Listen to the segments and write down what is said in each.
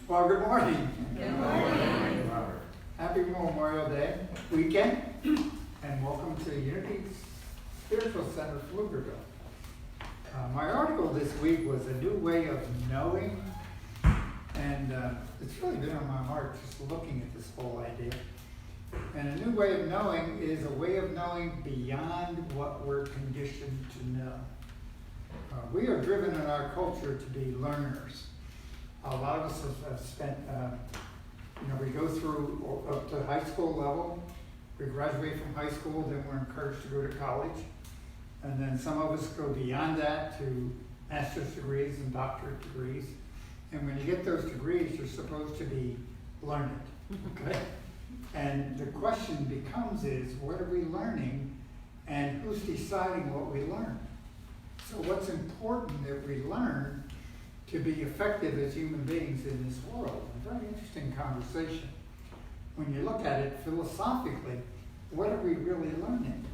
Well, good morning. Good morning. Happy Memorial Day weekend, and welcome to Unity Spiritual Center, Pflugerville. My article this week was a new way of knowing, and it's really been on my heart just looking at this whole idea. And a new way of knowing is a way of knowing beyond what we're conditioned to know. We are driven in our culture to be learners. A lot of us have spent, we go through up to high school level. We graduate from high school, then we're encouraged to go to college. And then some of us go beyond that to master's degrees and doctorate degrees. And when you get those degrees, you're supposed to be learned, okay? And the question becomes is, what are we learning and who's deciding what we learn? So what's important that we learn to be effective as human beings in this world? A very interesting conversation. When you look at it philosophically, what are we really learning?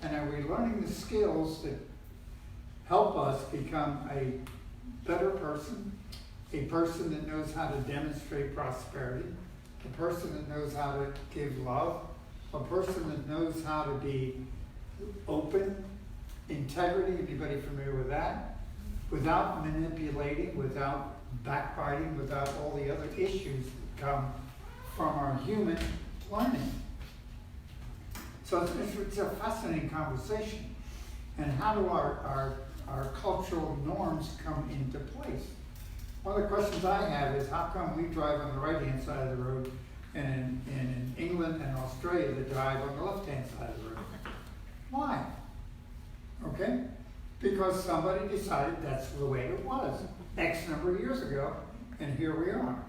And are we learning the skills that help us become a better person, a person that knows how to demonstrate prosperity, a person that knows how to give love, a person that knows how to be open, integrity, anybody familiar with that? Without manipulating, without backbiting, without all the other issues that come from our human learning. So it's a fascinating conversation. And how do our cultural norms come into place? One of the questions I have is, how come we drive on the right-hand side of the road, and in England and Australia they drive on the left-hand side of the road? Why? Okay? Because somebody decided that's the way it was X number of years ago, and here we are.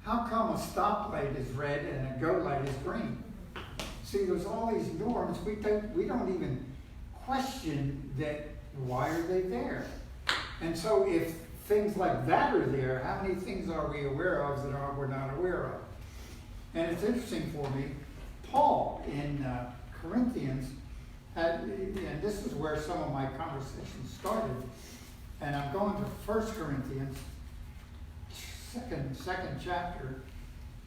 How come a stoplight is red and a go light is green? See, there's all these norms. We don't even question that. Why are they there? And so if things like that are there, how many things are we aware of that we're not aware of? And it's interesting for me, Paul in Corinthians, and this is where some of my conversation started, and I'm going to 1 Corinthians, second chapter,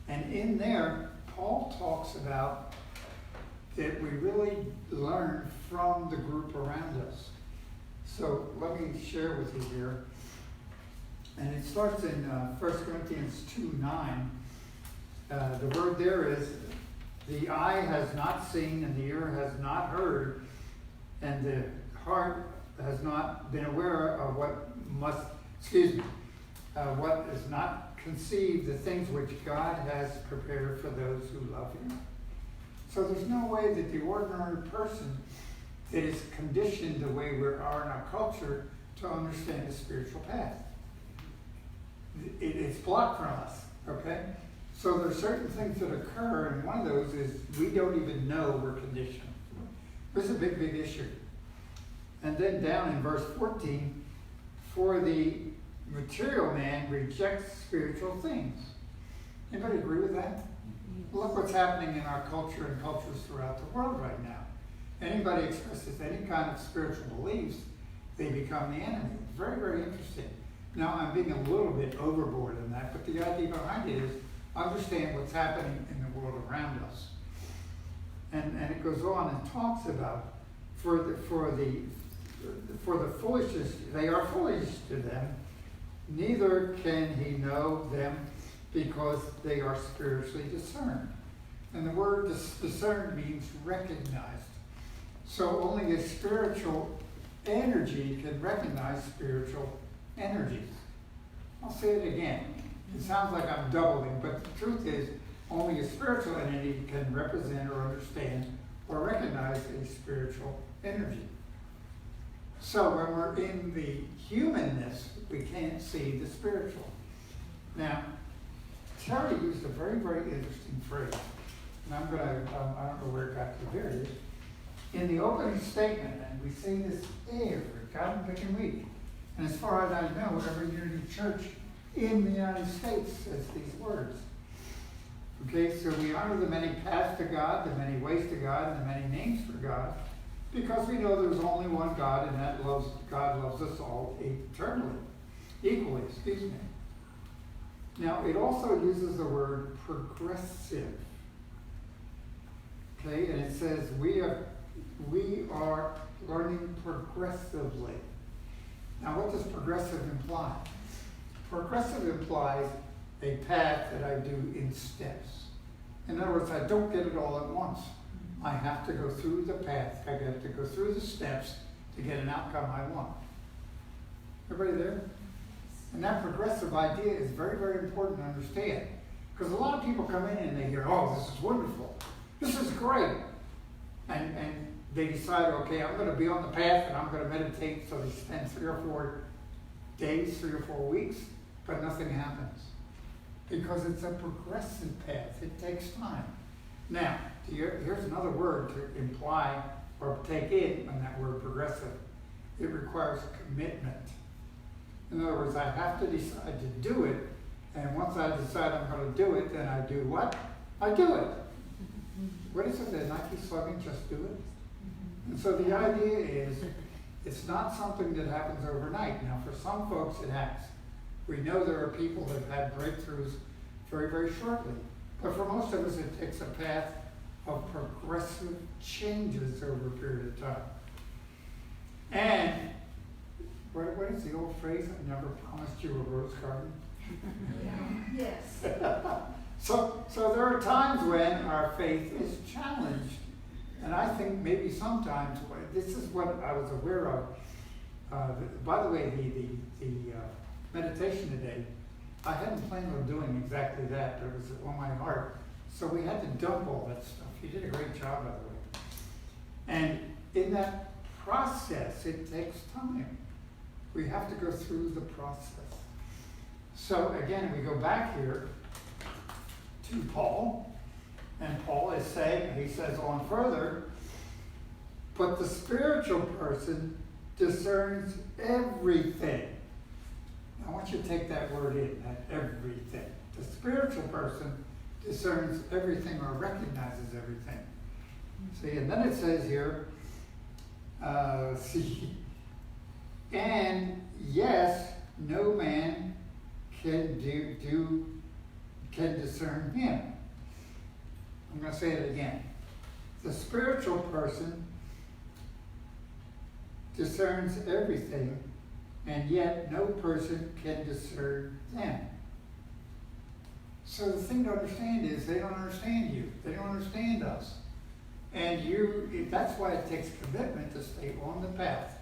and in there, Paul talks about that we really learn from the group around us. So let me share with you here. And it starts in 1 Corinthians 2:9. The word there is, the eye has not seen and the ear has not heard and the heart has not been aware of what is not conceived, the things which God has prepared for those who love Him. So there's no way that the ordinary person that is conditioned the way we are in our culture to understand the spiritual path. It's blocked from us, okay? So there are certain things that occur, and one of those is we don't even know we're conditioned. This is a big, big issue. And then down in verse 14, for the material man rejects spiritual things. Anybody agree with that? Look what's happening in our culture and cultures throughout the world right now. Anybody expresses any kind of spiritual beliefs, they become the enemy. Very, very interesting. Now, I'm being a little bit overboard in that, but the idea behind it is understand what's happening in the world around us. And it goes on and talks about for the foolishness, they are foolish to them, neither can he know them because they are spiritually discerned. And the word discerned means recognized. So only a spiritual energy can recognize spiritual energies. I'll say it again. It sounds like I'm doubling, but the truth is only a spiritual entity can represent or understand or recognize a spiritual energy. So when we're in the humanness, we can't see the spiritual. Now, Terry used a very, very interesting phrase, and I don't know where it got to, here it is. In the opening statement, and we say this every God picking week, and as far as I know, every Unity Church in the United States says these words. Okay, so we honor the many paths to God, the many ways to God, and the many names for God, because we know there's only one God, and that God loves us all eternally, equally, excuse me. Now, it also uses the word progressive. Okay, and it says we are learning progressively. Now, what does progressive imply? Progressive implies a path that I do in steps. In other words, I don't get it all at once. I have to go through the path. I have to go through the steps to get an outcome I want. Everybody there? And that progressive idea is very, very important to understand. Because a lot of people come in and they hear, oh, this is wonderful. This is great. And they decide, okay, I'm going to be on the path and I'm going to meditate. So they spend 3 or 4 days, 3 or 4 weeks, but nothing happens. Because it's a progressive path. It takes time. Now, here's another word to imply or take in that word progressive. It requires commitment. In other words, I have to decide to do it, and once I decide I'm going to do it, then I do what? I do it. What is it, the Nike slogan, just do it? And so the idea is, it's not something that happens overnight. Now, for some folks, it has. We know there are people that have had breakthroughs very, very shortly. But for most of us, it takes a path of progressive changes over a period of time. And what is the old phrase? I never promised you a rose garden. Yes. So there are times when our faith is challenged. And I think maybe sometimes, this is what I was aware of. By the way, the meditation today, I hadn't planned on doing exactly that, but it was on my heart. So we had to dump all that stuff. You did a great job, by the way. And in that process, it takes time. We have to go through the process. So again, we go back here to Paul, and Paul is saying, he says on further, but the spiritual person discerns everything. I want you to take that word in, that everything. The spiritual person discerns everything or recognizes everything. See, and then it says here, and yes, no man can discern him. I'm going to say it again. The spiritual person discerns everything, and yet no person can discern them. So the thing to understand is they don't understand you. They don't understand us. And that's why it takes commitment to stay on the path.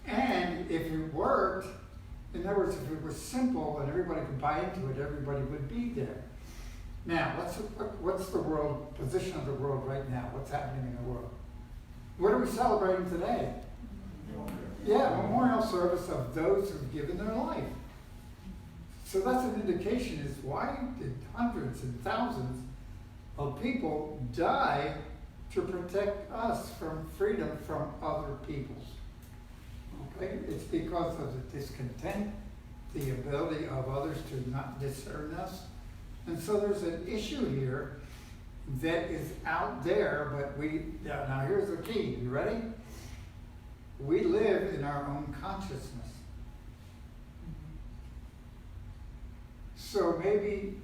And if it worked, in other words, if it was simple and everybody could buy into it, everybody would be there. Now, what's the world position of the world right now? What's happening in the world? What are we celebrating today? Yeah, memorial service of those who've given their life. So that's an indication is why did hundreds and thousands of people die to protect us from freedom from other peoples? Okay? It's because of the discontent, the ability of others to not discern us. And so there's an issue here that is out there, but now here's the key. You ready? We live in our own consciousness. So maybe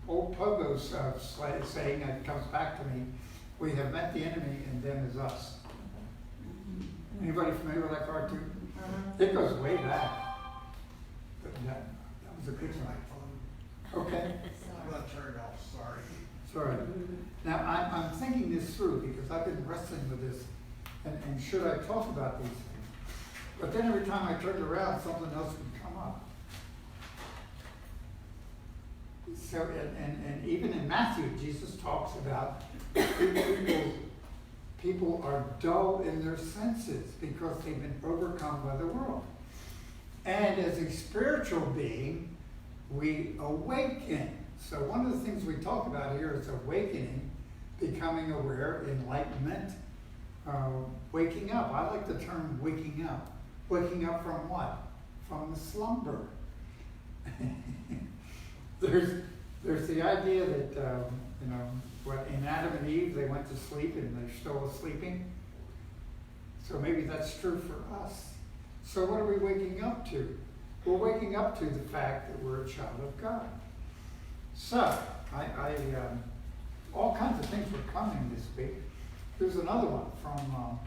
old Pogo's saying that comes back to me, we have met the enemy and them is us. Anybody familiar with that cartoon? It goes way back. But that was a good one. Okay. I'm going to turn it off, sorry. Sorry. Now, I'm thinking this through because I've been wrestling with this. And should I talk about these things? But then every time I turned around, something else would come up. So, and even in Matthew, Jesus talks about people are dull in their senses because they've been overcome by the world. And as a spiritual being, we awaken. So one of the things we talk about here is awakening, becoming aware, enlightenment, waking up. I like the term waking up. Waking up from what? From the slumber. There's the idea that, in Adam and Eve, they went to sleep and they're still sleeping. So maybe that's true for us. So what are we waking up to? we're waking up to the fact that we're a child of God. So, all kinds of things were coming this week. There's another one from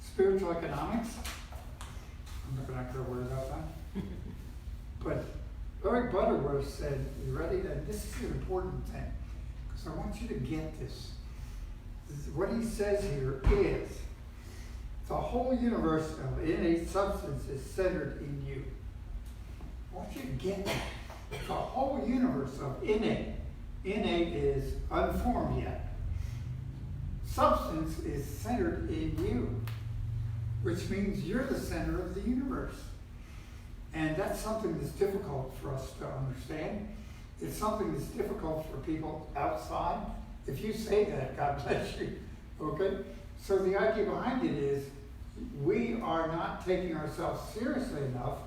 spiritual economics. I'm not going to throw words out there. But Eric Butterworth said, you ready? And this is an important thing, because I want you to get this. What he says here is, the whole universe of innate substance is centered in you. I want you to get that. The whole universe of innate is unformed yet. Substance is centered in you, which means you're the center of the universe. And that's something that's difficult for us to understand. It's something that's difficult for people outside. If you say that, God bless you. Okay? So the idea behind it is we are not taking ourselves seriously enough.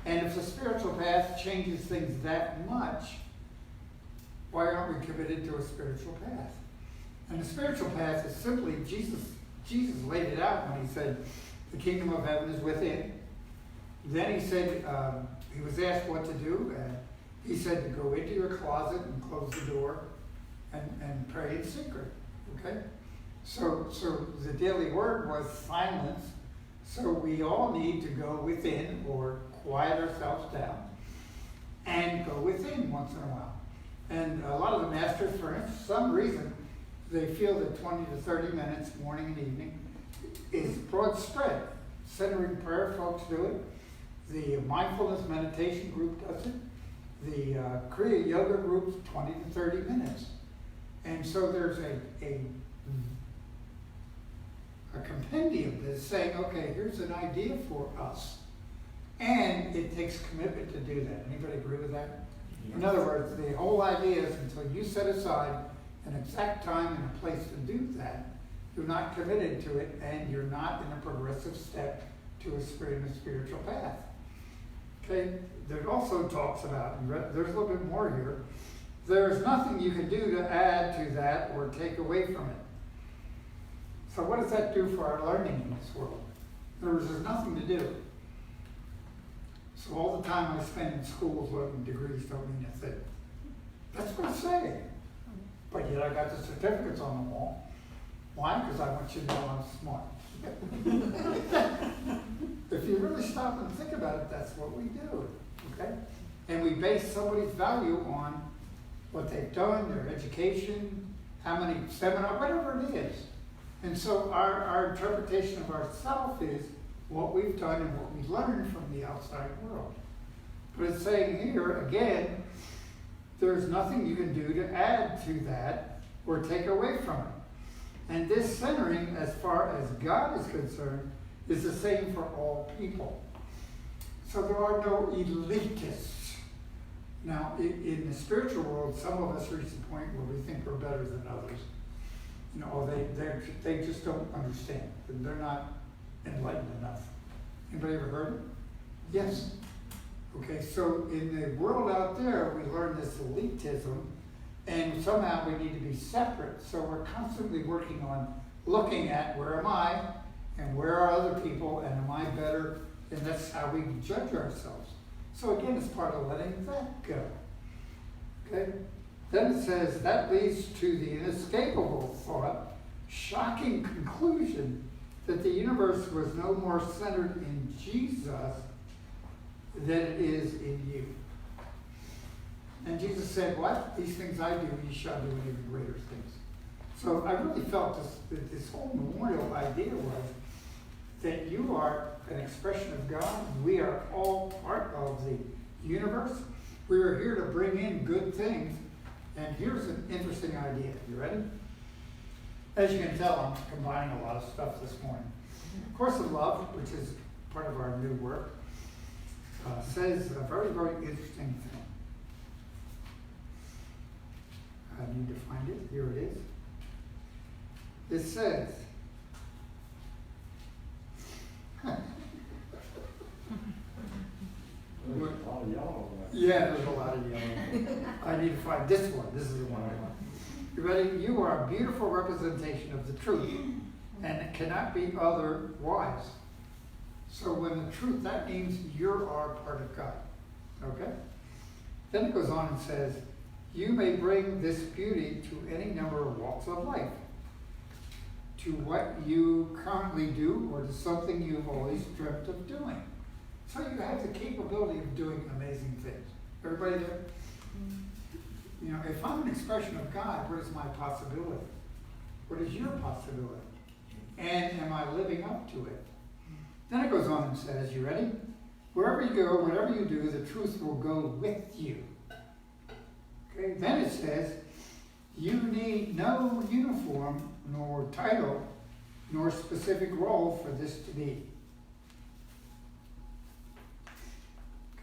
And if the spiritual path changes things that much, why aren't we committed to a spiritual path? And the spiritual path is simply, Jesus laid it out when he said, the kingdom of heaven is within. Then he said, he was asked what to do, and he said to go into your closet and close the door and pray in secret. Okay? So the daily word was silence. So we all need to go within or quiet ourselves down and go within once in a while. And a lot of the masters, for some reason, they feel that 20 to 30 minutes, morning and evening, is broad spread. Centering prayer folks do it. The mindfulness meditation group does it. The Kriya yoga group, 20 to 30 minutes. And so there's a compendium that's saying, okay, here's an idea for us. And it takes commitment to do that. Anybody agree with that? Yes. In other words, the whole idea is until you set aside an exact time and a place to do that, you're not committed to it and you're not in a progressive step to a spiritual path. Okay, there also talks about, and there's a little bit more here, there's nothing you can do to add to that or take away from it. So what does that do for our learning in this world? In other words, there's nothing to do. So all the time I spend in schools learning degrees don't mean a thing. That's what it's saying. But yet I got the certificates on the wall. Why? Because I want you to know I'm smart. If you really stop and think about it, that's what we do. Okay? And we base somebody's value on what they've done, their education, how many seminars, whatever it is. And so our interpretation of ourselves is what we've done and what we've learned from the outside world. But it's saying here, again, there's nothing you can do to add to that or take away from it. And this centering, as far as God is concerned, is the same for all people. So there are no elitists. Now, in the spiritual world, some of us reach the point where we think we're better than others. You know, they just don't understand. They're not enlightened enough. Anybody ever heard it? Yes. Okay, so in the world out there, we learn this elitism, and somehow we need to be separate. So we're constantly working on looking at where am I, and where are other people, and am I better? And that's how we judge ourselves. So again, it's part of letting that go. Okay? Then it says, that leads to the inescapable thought, shocking conclusion, that the universe was no more centered in Jesus than it is in you. And Jesus said, what? These things I do, you shall do even greater things. So I really felt this whole memorial idea was that you are an expression of God. We are all part of the universe. We are here to bring in good things. And here's an interesting idea. You ready? As you can tell, I'm combining a lot of stuff this morning. Course of Love, which is part of our new work, says a very, very interesting thing. I need to find it. Here it is. It says, There's a lot of yellow. yeah, there's a lot of yellow. I need to find this one. This is the one I want. You ready? You are a beautiful representation of the truth. and it cannot be otherwise. So when the truth, that means you are part of God. Okay? Then it goes on and says, you may bring this beauty to any number of walks of life, to what you currently do or to something you've always dreamt of doing. So you have the capability of doing amazing things. Everybody there? You know, if I'm an expression of God, what is my possibility? What is your possibility? And am I living up to it? Then it goes on and says, you ready? Wherever you go, whatever you do, the truth will go with you. Okay, then it says, you need no uniform, nor title, nor specific role for this to be.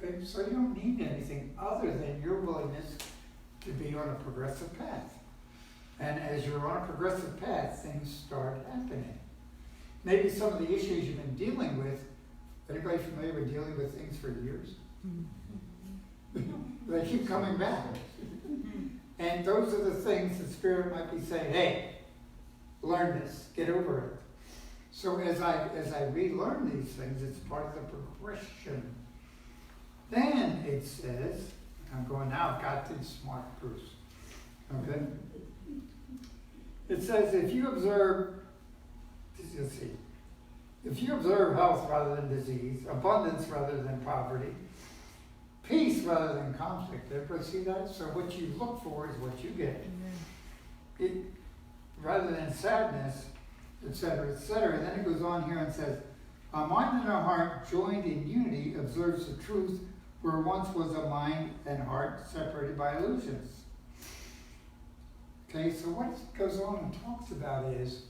Okay, so you don't need anything other than your willingness to be on a progressive path. And as you're on a progressive path, things start happening. Maybe some of the issues you've been dealing with, anybody familiar with dealing with things for years? They keep coming back. And those are the things the Spirit might be saying, hey, learn this, get over it. So as I relearn these things, it's part of the progression. Then it says, I'm going now, got to smart Bruce. Okay? It says, if you observe health rather than disease, abundance rather than poverty, peace rather than conflict. Everybody see that? So what you look for is what you get. It, rather than sadness, etc., etc. And then it goes on here and says, a mind and a heart joined in unity observes the truth where once was a mind and heart separated by illusions. Okay, so what it goes on and talks about is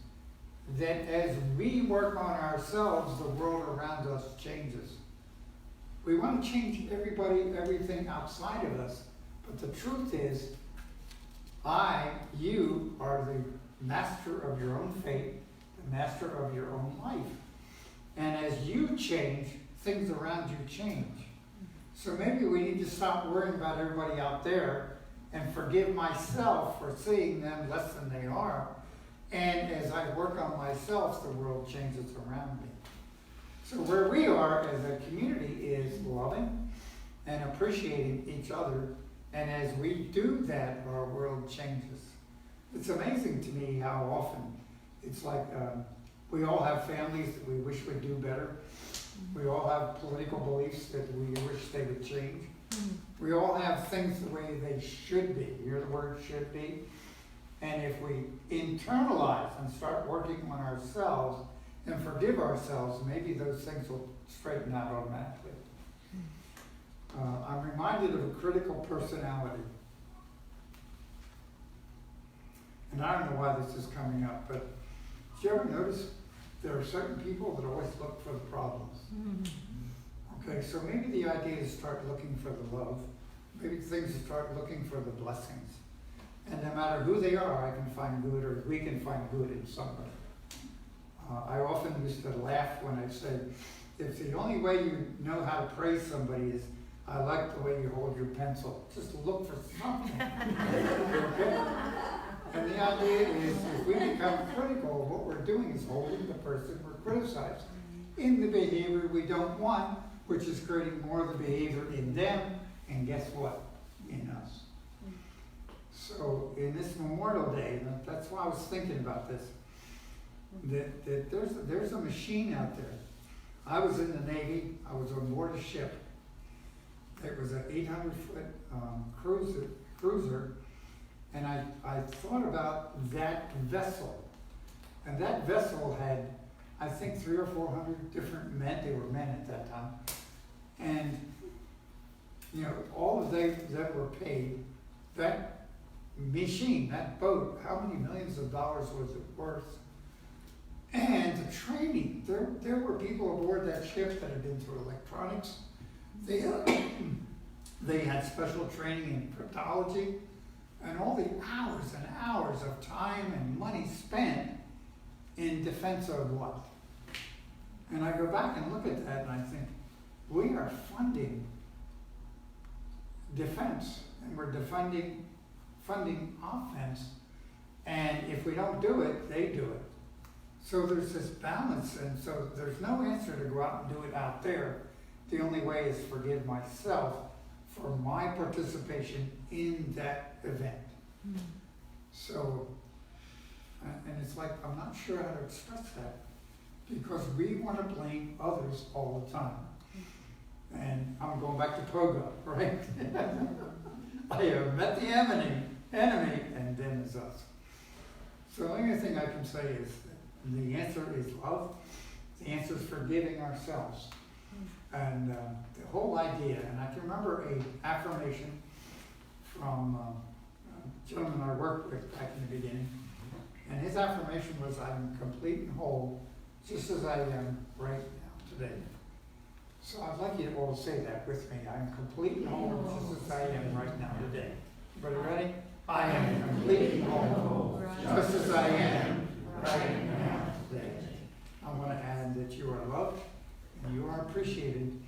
that as we work on ourselves, the world around us changes. We want to change everybody, everything outside of us, but the truth is, you are the master of your own fate, the master of your own life. And as you change, things around you change. So maybe we need to stop worrying about everybody out there and forgive myself for seeing them less than they are. And as I work on myself, the world changes around me. So where we are as a community is loving and appreciating each other. And as we do that, our world changes. It's amazing to me how often it's like we all have families that we wish would do better. We all have political beliefs that we wish they would change. We all have things the way they should be. You hear the word should be? And if we internalize and start working on ourselves and forgive ourselves, maybe those things will straighten out automatically. I'm reminded of a critical personality. And I don't know why this is coming up, but did you ever notice there are certain people that always look for the problems? Okay, so maybe the idea is start looking for the love. Maybe things is start looking for the blessings. And no matter who they are, I can find good, or we can find good in somebody. I often used to laugh when I said, if the only way you know how to praise somebody is, I like the way you hold your pencil. Just look for something. Okay? And the idea is, if we become critical, what we're doing is holding the person we're criticizing in the behavior we don't want, which is creating more of the behavior in them, and guess what? In us. So in this Memorial Day, that's why I was thinking about this, that there's a machine out there. I was in the Navy. I was on board a ship. It was an 800-foot cruiser, and I thought about that vessel. And that vessel had, I think, 300 or 400 different men. They were men at that time. And, you know, all of they that were paid, that machine, that boat, how many millions of dollars was it worth? And the training, there were people aboard that ship that had been through electronics. They had special training in cryptology, and all the hours and hours of time and money spent in defense of what? And I go back and look at that and I think, we are funding defense, and we're funding offense, and if we don't do it, they do it. So there's this balance, and so there's no answer to go out and do it out there. The only way is forgive myself for my participation in that event. So, and it's like, I'm not sure how to express that, because we want to blame others all the time. And I'm going back to Pogo, right? I have met the enemy, and then it's us. So the only thing I can say is that the answer is love. The answer is forgiving ourselves. And the whole idea, and I can remember an affirmation from a gentleman I worked with back in the beginning. And his affirmation was, I'm complete and whole, just as I am right now, today. So I'd like you to all say that with me. I'm complete and whole, just as I am right now, today. Everybody ready? I am complete and whole, just as I am right now, today. I want to add that you are loved, and you are appreciated,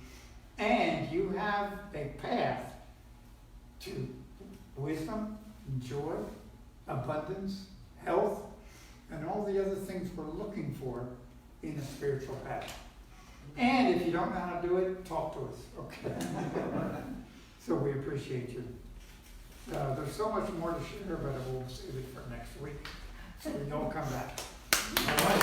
and you have a path to wisdom, joy, abundance, health, and all the other things we're looking for in a spiritual path. And if you don't know how to do it, talk to us, okay? So we appreciate you. There's so much more to share, but I will save it for next week, so we don't come back. All right?